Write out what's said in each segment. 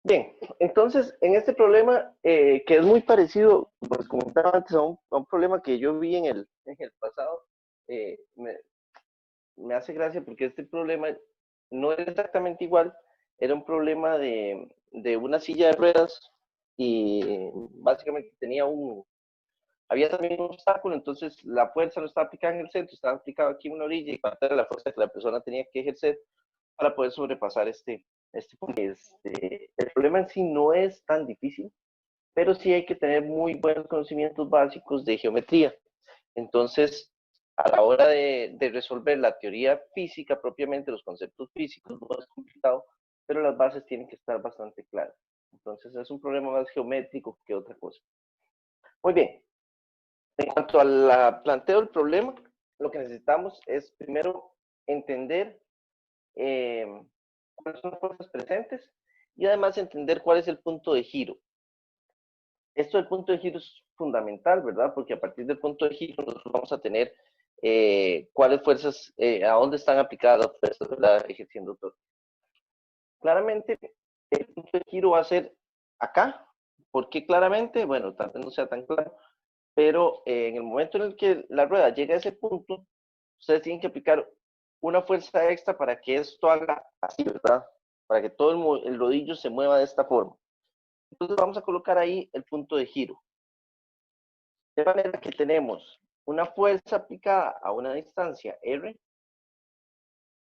Bien, entonces en este problema, que es muy parecido, como les comentaba antes, a un problema que yo vi en el pasado, eh, me, me hace gracia porque este problema no era exactamente igual, era un problema de una silla de ruedas y básicamente había también un obstáculo, entonces la fuerza no estaba aplicada en el centro, estaba aplicada aquí en una orilla y cuánta era la fuerza que la persona tenía que ejercer para poder sobrepasar este punto. El problema en sí no es tan difícil, pero sí hay que tener muy buenos conocimientos básicos de geometría. Entonces, a la hora de resolver la teoría física propiamente, los conceptos físicos, no es complicado, pero las bases tienen que estar bastante claras. Entonces, es un problema más geométrico que otra cosa. Muy bien, en cuanto al planteo del problema, lo que necesitamos es primero entender eh, cuáles son las fuerzas presentes y además entender cuál es el punto de giro. Esto del punto de giro es fundamental, ¿verdad? Porque a partir del punto de giro nosotros vamos a tener cuáles fuerzas, a dónde están aplicadas las fuerzas, ¿verdad? Ejerciendo todo. Claramente, el punto de giro va a ser acá. ¿Por qué claramente? Bueno, tal vez no sea tan claro, pero en el momento en el que la rueda llega a ese punto, ustedes tienen que aplicar una fuerza extra para que esto haga así, ¿verdad? Para que todo el rodillo se mueva de esta forma. Entonces vamos a colocar ahí el punto de giro. De manera que tenemos una fuerza aplicada a una distancia R.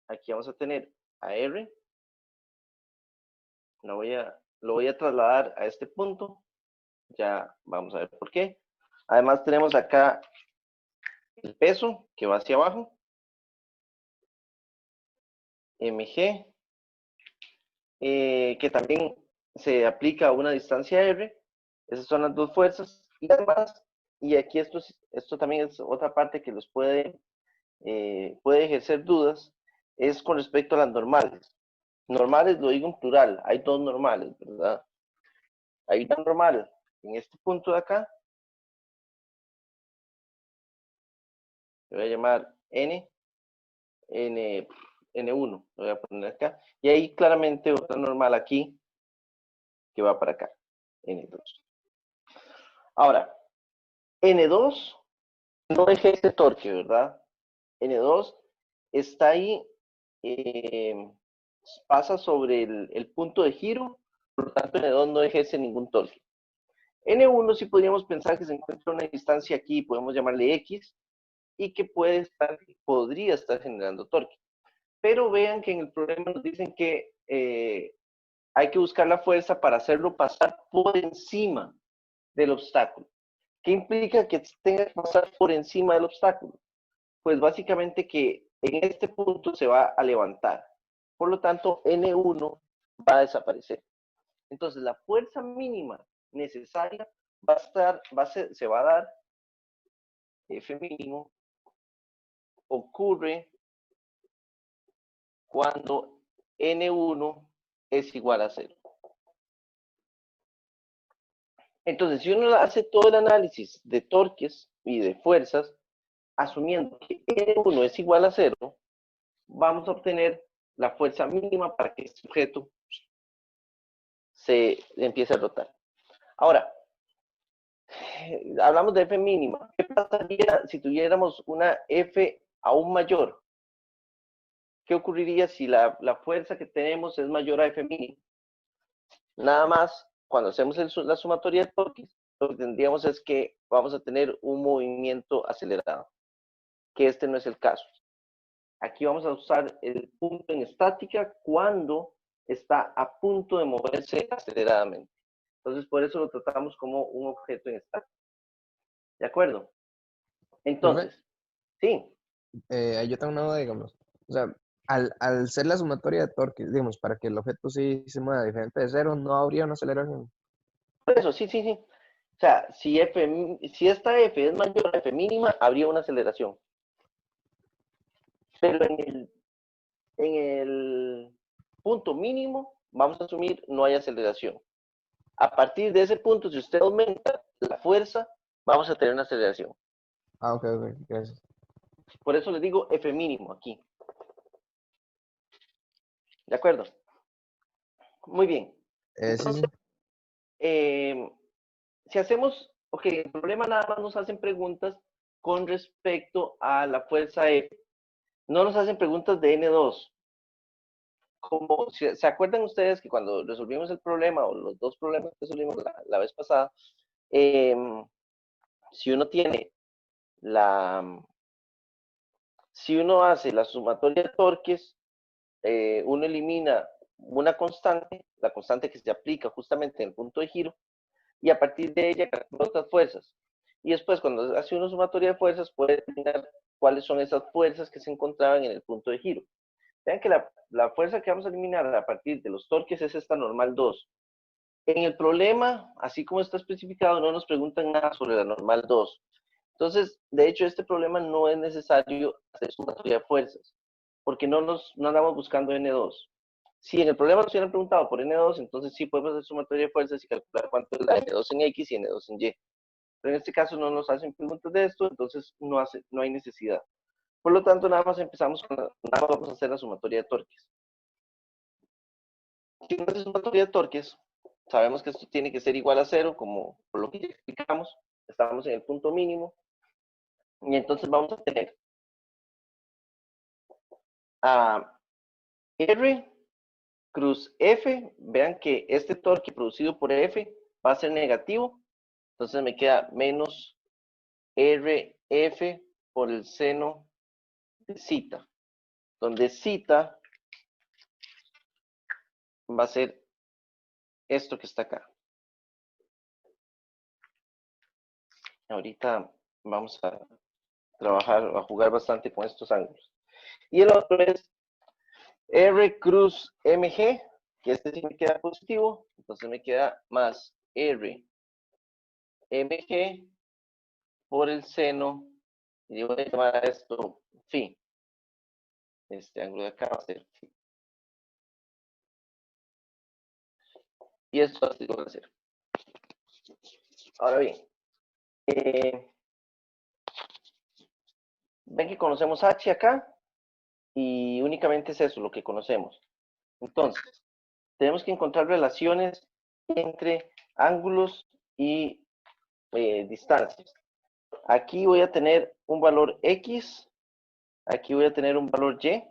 Aquí vamos a tener a R. Lo voy a trasladar a este punto. Ya vamos a ver por qué. Además tenemos acá el peso que va hacia abajo. MG. Que también se aplica a una distancia R. Esas son las dos fuerzas. Y además, y aquí esto también es otra parte que los puede ejercer dudas, es con respecto a las normales. Normales lo digo en plural, hay dos normales, ¿verdad? Hay una normal en este punto de acá, le voy a llamar N, N1, lo voy a poner acá, y hay claramente otra normal aquí que va para acá, N2. Ahora, N2 no ejerce torque, ¿verdad? N2 está ahí, eh, pasa sobre el punto de giro, por lo tanto N2 no ejerce ningún torque. N1 sí podríamos pensar que se encuentra a una distancia aquí, podemos llamarle X, y que podría estar generando torque. Pero vean que en el problema nos dicen que hay que buscar la fuerza para hacerlo pasar por encima del obstáculo. ¿Qué implica que tenga que pasar por encima del obstáculo? Pues básicamente que en este punto se va a levantar. Por lo tanto, N1 va a desaparecer. Entonces, la fuerza mínima necesaria se va a dar, F mínimo, ocurre cuando N1 es igual a 0. Entonces, si uno hace todo el análisis de torques y de fuerzas, asumiendo que N1 es igual a 0, vamos a obtener la fuerza mínima para que este objeto se empiece a rotar. Ahora, hablamos de F mínima. ¿Qué pasaría si tuviéramos una F aún mayor? ¿Qué ocurriría si la fuerza que tenemos es mayor a F mínima? Nada más, cuando hacemos la sumatoria de torques, lo que tendríamos es que vamos a tener un movimiento acelerado, que este no es el caso. Aquí vamos a usar el punto en estática cuando está a punto de moverse aceleradamente. Entonces, por eso lo tratamos como un objeto en estática. ¿De acuerdo? Profe, Entonces, sí, yo tengo una duda, digamos. O sea, al ser la sumatoria de torques, digamos, para que el objeto sí se mueva diferente de cero, no habría una aceleración. por eso, sí, sí, sí. O sea, si esta F es mayor a F mínima, habría una aceleración. Pero en el punto mínimo, vamos a asumir no hay aceleración. A partir de ese punto, si usted aumenta la fuerza, vamos a tener una aceleración. Ah, ok, ok, gracias. Por eso les digo F mínimo aquí. ¿De acuerdo? Muy bien. Sí, Entonces, sí. si hacemos, ok, el problema nada más nos hacen preguntas con respecto a la fuerza F. No nos hacen preguntas de N2. Como, ¿se acuerdan ustedes que cuando resolvimos el problema o los dos problemas que resolvimos la vez pasada, eh, si uno tiene la, si uno hace la sumatoria de torques, uno elimina una constante, la constante que se aplica justamente en el punto de giro, y a partir de ella calcula otras fuerzas. Y después, cuando hace una sumatoria de fuerzas, puede determinar cuáles son esas fuerzas que se encontraban en el punto de giro. Vean que la fuerza que vamos a eliminar a partir de los torques es esta normal 2. En el problema, así como está especificado, no nos preguntan nada sobre la normal 2. Entonces, de hecho, este problema no es necesario hacer sumatoria de fuerzas, porque no andamos buscando N2. Si en el problema nos hubieran preguntado por N2, entonces sí podemos hacer sumatoria de fuerzas y calcular cuánto es la N2 en X y N2 en Y. Pero en este caso no nos hacen preguntas de esto, entonces no hay necesidad. Por lo tanto, nada más nada más vamos a hacer la sumatoria de torques. Si no hace sumatoria de torques, sabemos que esto tiene que ser igual a 0, como por lo que ya explicamos, estamos en el punto mínimo, y entonces vamos a tener a R cruz F, vean que este torque producido por F va a ser negativo, entonces me queda menos RF por el seno de zeta, donde zeta va a ser esto que está acá. Ahorita vamos a trabajar, a jugar bastante con estos ángulos. Y el otro es R cruz MG, que este sí me queda positivo, entonces me queda más R MG por el seno, y yo voy a llamar a esto phi. Este ángulo de acá va a ser phi. Y esto así lo voy a hacer. Ahora bien, ven que conocemos H acá, y únicamente es eso lo que conocemos. Entonces, tenemos que encontrar relaciones entre ángulos y distancias. Aquí voy a tener un valor X, aquí voy a tener un valor Y,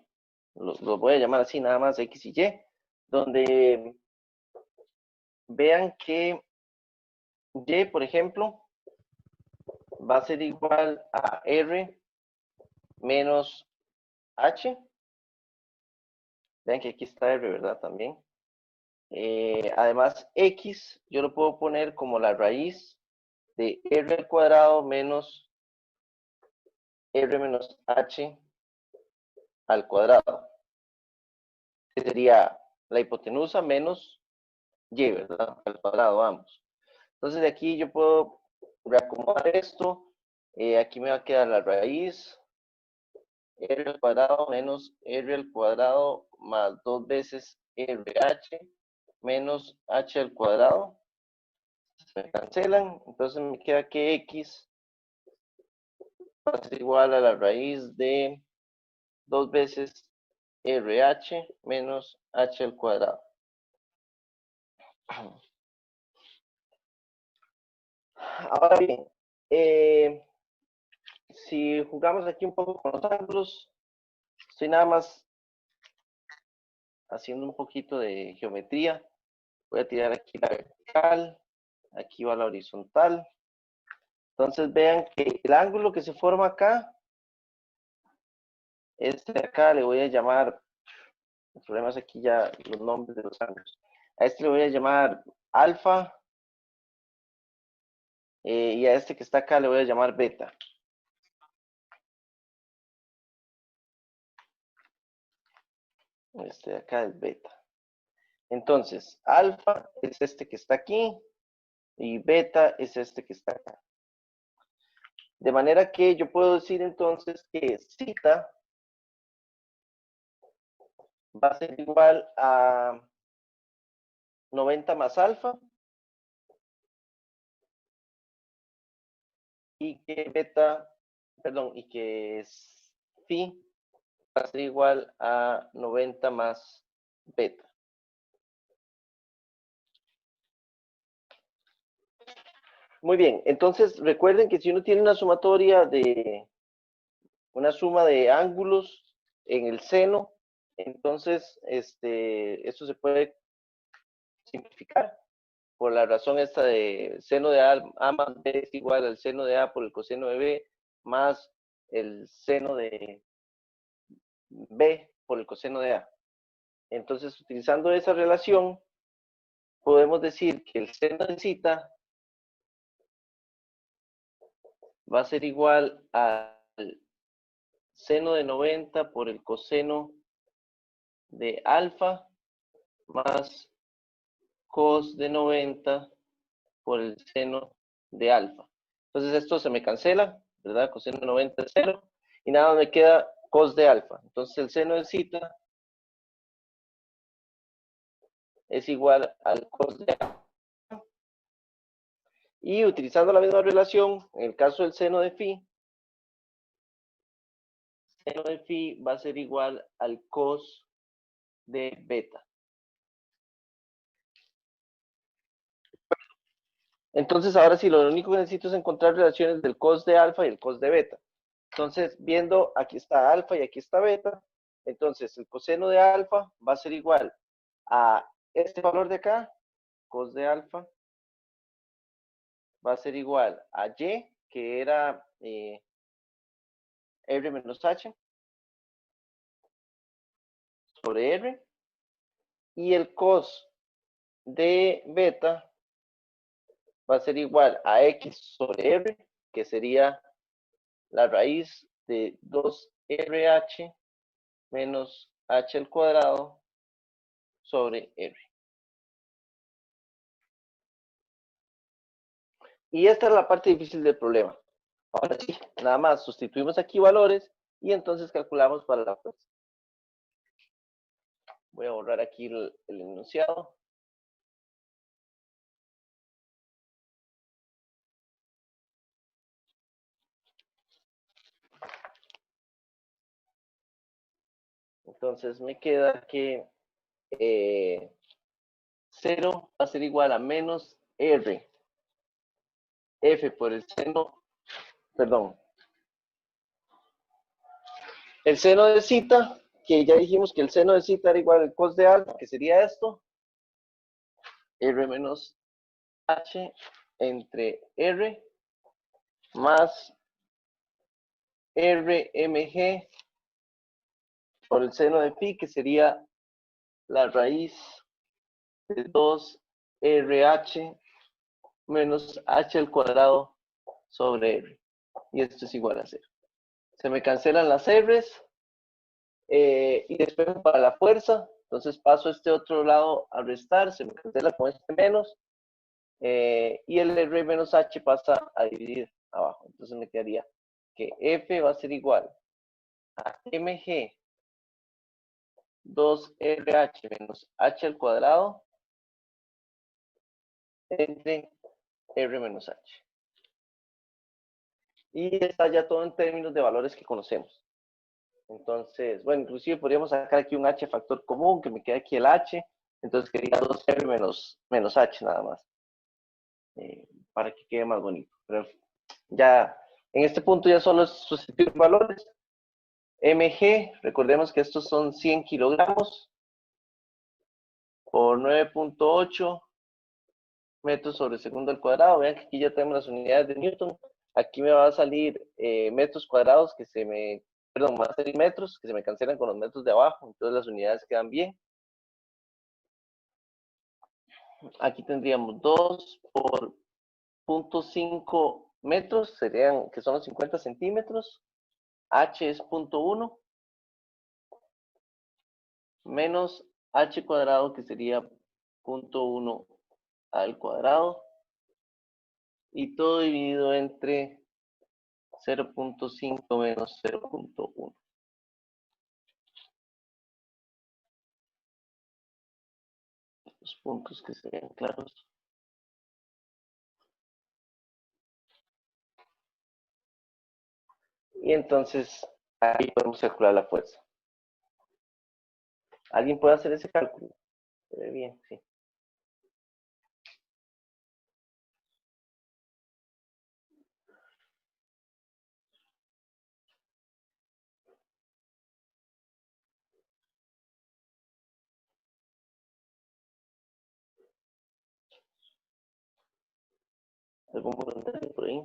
los voy a llamar así nada más X y Y, donde vean que Y, por ejemplo, va a ser igual a R menos H. Vean que aquí está R, ¿verdad? También. Además, X yo lo puedo poner como la raíz de R al cuadrado menos R menos H al cuadrado, que sería la hipotenusa menos Y, ¿verdad? Al cuadrado, ambos. Entonces de aquí yo puedo reacomodar esto. Aquí me va a quedar la raíz R al cuadrado menos R al cuadrado más 2 veces RH menos H al cuadrado. Se me cancelan, entonces me queda que X va a ser igual a la raíz de 2 veces RH menos H al cuadrado. Ahora bien, si jugamos aquí un poco con los ángulos, estoy nada más haciendo un poquito de geometría. Voy a tirar aquí la vertical, aquí va la horizontal. Entonces vean que el ángulo que se forma acá, este de acá le voy a llamar, el problema es aquí ya los nombres de los ángulos. A este le voy a llamar alfa, y a este que está acá le voy a llamar beta. Este de acá es beta. Entonces, alfa es este que está aquí y beta es este que está acá. De manera que yo puedo decir entonces que zeta va a ser igual a 90 más alfa y que beta, perdón, y que phi va a ser igual a 90 más beta. Muy bien, entonces recuerden que si uno tiene una sumatoria de una suma de ángulos en el seno, entonces esto se puede simplificar por la razón esta de seno de A más B es igual al seno de A por el coseno de B más el seno de B por el coseno de A. Entonces, utilizando esa relación, podemos decir que el seno de zeta va a ser igual al seno de 90 por el coseno de alfa más cos de 90 por el seno de alfa. Entonces esto se me cancela, ¿verdad? Coseno de 90 es 0 y nada me queda cos de alfa. Entonces el seno de zeta es igual al cos de alfa. Y utilizando la misma relación, en el caso del seno de phi va a ser igual al cos de beta. Entonces, ahora sí, lo único que necesito es encontrar relaciones del cos de alfa y el cos de beta. Entonces, viendo, aquí está alfa y aquí está beta, entonces el coseno de alfa va a ser igual a este valor de acá, cos de alfa, va a ser igual a y, que era r menos h, sobre r, y el cos de beta va a ser igual a x sobre r, que sería la raíz de 2rh menos h al cuadrado sobre r. Y esta es la parte difícil del problema. Ahora sí, nada más sustituimos aquí valores y entonces calculamos para la fuerza. Voy a borrar aquí el enunciado. Entonces me queda que 0 va a ser igual a menos R, F por el seno, perdón, el seno de zeta, que ya dijimos que el seno de zeta era igual al cos de alfa, que sería esto, R menos H entre R más RMG por el seno de pi, que sería la raíz de 2RH menos H al cuadrado sobre R. Y esto es igual a 0. Se me cancelan las R's y después para la fuerza. Entonces paso este otro lado a restar, se me cancela con este menos. Y el R menos H pasa a dividir abajo. Entonces me quedaría que F va a ser igual a mg 2RH menos H al cuadrado entre R menos H. Y está ya todo en términos de valores que conocemos. Entonces, bueno, inclusive podríamos sacar aquí un H factor común, que me queda aquí el H. Entonces quería 2R menos H nada más. Para que quede más bonito. Pero ya, en este punto ya solo es sustituir valores. mg, recordemos que estos son 100 kilogramos por 9.8 metros sobre segundo al cuadrado. Vean que aquí ya tenemos las unidades de Newton. Aquí me va a salir metros cuadrados que se me, perdón, van a salir metros que se me cancelan con los metros de abajo. Entonces las unidades quedan bien. Aquí tendríamos 2 por 0.5 metros, serían, que son los 50 centímetros. H es 0.1 menos H cuadrado, que sería 0.1 al cuadrado. Y todo dividido entre 0.5 menos 0.1. Los puntos que se vean claros. Y entonces ahí podemos calcular la fuerza. ¿Alguien puede hacer ese cálculo? Se ve bien, sí. ¿Algún voluntario por ahí?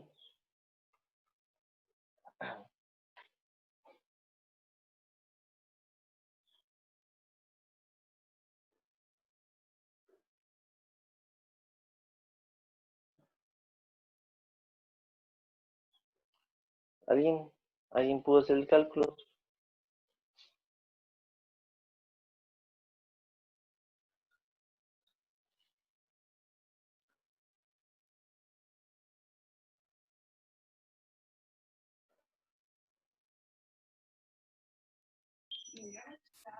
¿Alguien? ¿Alguien pudo hacer el cálculo?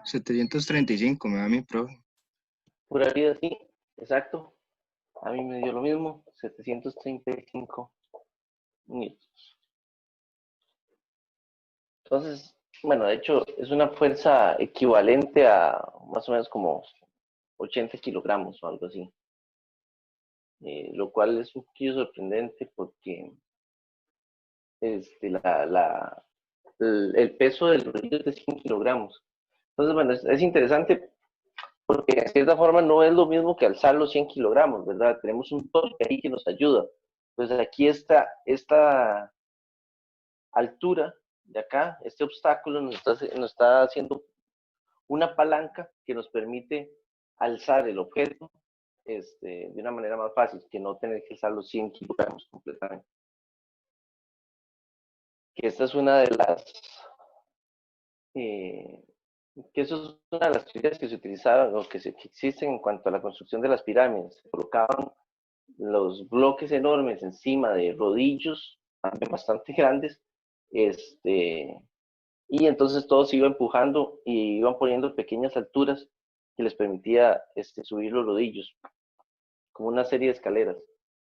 $735 me da mi profe. Pura vida, sí, exacto. A mí me dio lo mismo, 735 minutos. Entonces, bueno, de hecho, es una fuerza equivalente a más o menos como 80 kilogramos o algo así. Lo cual es un poquillo sorprendente porque el peso del rodillo es de 100 kilogramos. Entonces, bueno, es interesante porque de cierta forma no es lo mismo que alzar los 100 kilogramos, ¿verdad? Tenemos un torque ahí que nos ayuda. Entonces aquí esta altura de acá, este obstáculo nos está haciendo una palanca que nos permite alzar el objeto de una manera más fácil, que no tener que alzar los 100 kilogramos completamente. Que esta es una de las que eso es una de las teorías que se utilizaban o que existen en cuanto a la construcción de las pirámides. Se colocaban los bloques enormes encima de rodillos bastante grandes, y entonces todo se iba empujando y iban poniendo pequeñas alturas que les permitía subir los rodillos, como una serie de escaleras.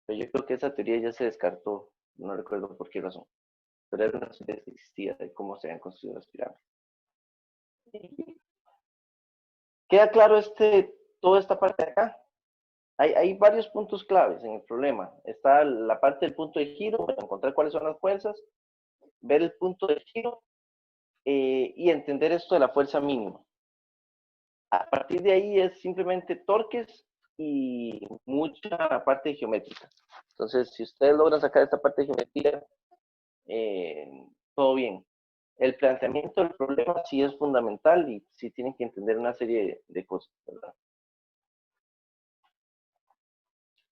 Pero yo creo que esa teoría ya se descartó, no recuerdo por qué razón, pero era una teoría que existía de cómo se habían construido las pirámides. ¿Queda claro toda esta parte de acá? Hay varios puntos claves en el problema. Está la parte del punto de giro, encontrar cuáles son las fuerzas, ver el punto de giro y entender esto de la fuerza mínima. A partir de ahí es simplemente torques y mucha parte geométrica. Entonces, si ustedes logran sacar esta parte de geometría, todo bien. El planteamiento del problema sí es fundamental y sí tienen que entender una serie de cosas, ¿verdad?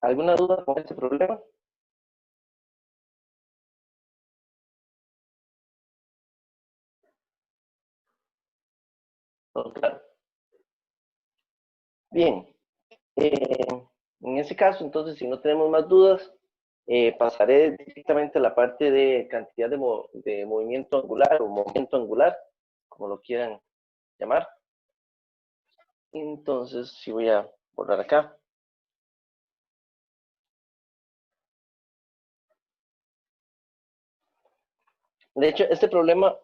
¿Alguna duda con este problema? No, claro. Bien. En ese caso, entonces, si no tenemos más dudas, pasaré directamente a la parte de cantidad de movimiento angular o momento angular, como lo quieran llamar. Entonces, si voy a borrar acá. De hecho, este problema,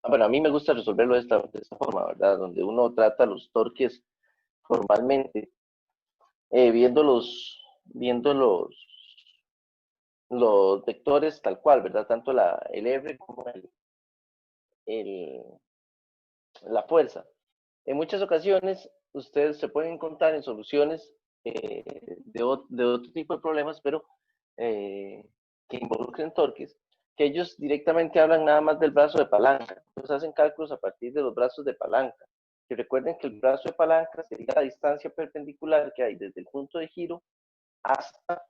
bueno, a mí me gusta resolverlo de esta forma, ¿verdad? Donde uno trata los torques formalmente, viendo los vectores tal cual, ¿verdad? Tanto el R como el, la fuerza. En muchas ocasiones, ustedes se pueden encontrar en soluciones de otro tipo de problemas, pero que involucren torques, que ellos directamente hablan nada más del brazo de palanca. Entonces hacen cálculos a partir de los brazos de palanca. Y recuerden que el brazo de palanca sería la distancia perpendicular que hay desde el punto de giro hasta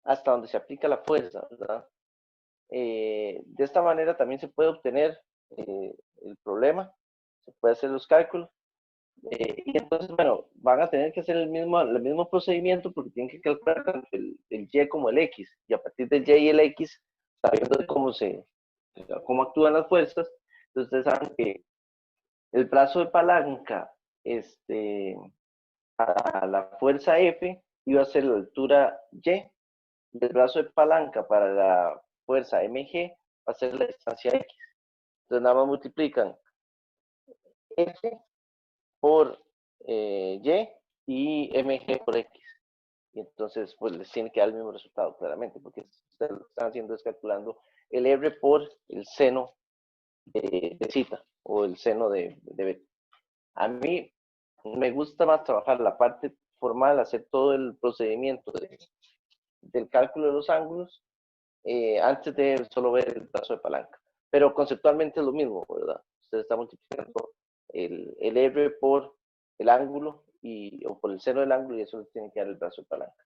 hasta donde se aplica la fuerza, ¿verdad? De esta manera también se puede obtener el problema, se puede hacer los cálculos, y entonces, bueno, van a tener que hacer el mismo procedimiento porque tienen que calcular tanto el Y como el X, y a partir del Y y el X, sabiendo de cómo actúan las fuerzas, entonces ustedes saben que el brazo de palanca a la fuerza F iba a ser la altura Y, y el brazo de palanca para la fuerza mg va a ser la distancia x. Entonces nada más multiplican f por y mg por x. Y entonces pues les tiene que dar el mismo resultado claramente, porque ustedes lo que están haciendo es calculando el r por el seno de cita o el seno de beta. A mí me gusta más trabajar la parte formal, hacer todo el procedimiento del cálculo de los ángulos antes de solo ver el brazo de palanca. Pero conceptualmente es lo mismo, ¿verdad? Usted está multiplicando el R por el ángulo o por el seno del ángulo y eso le tiene que dar el brazo de palanca.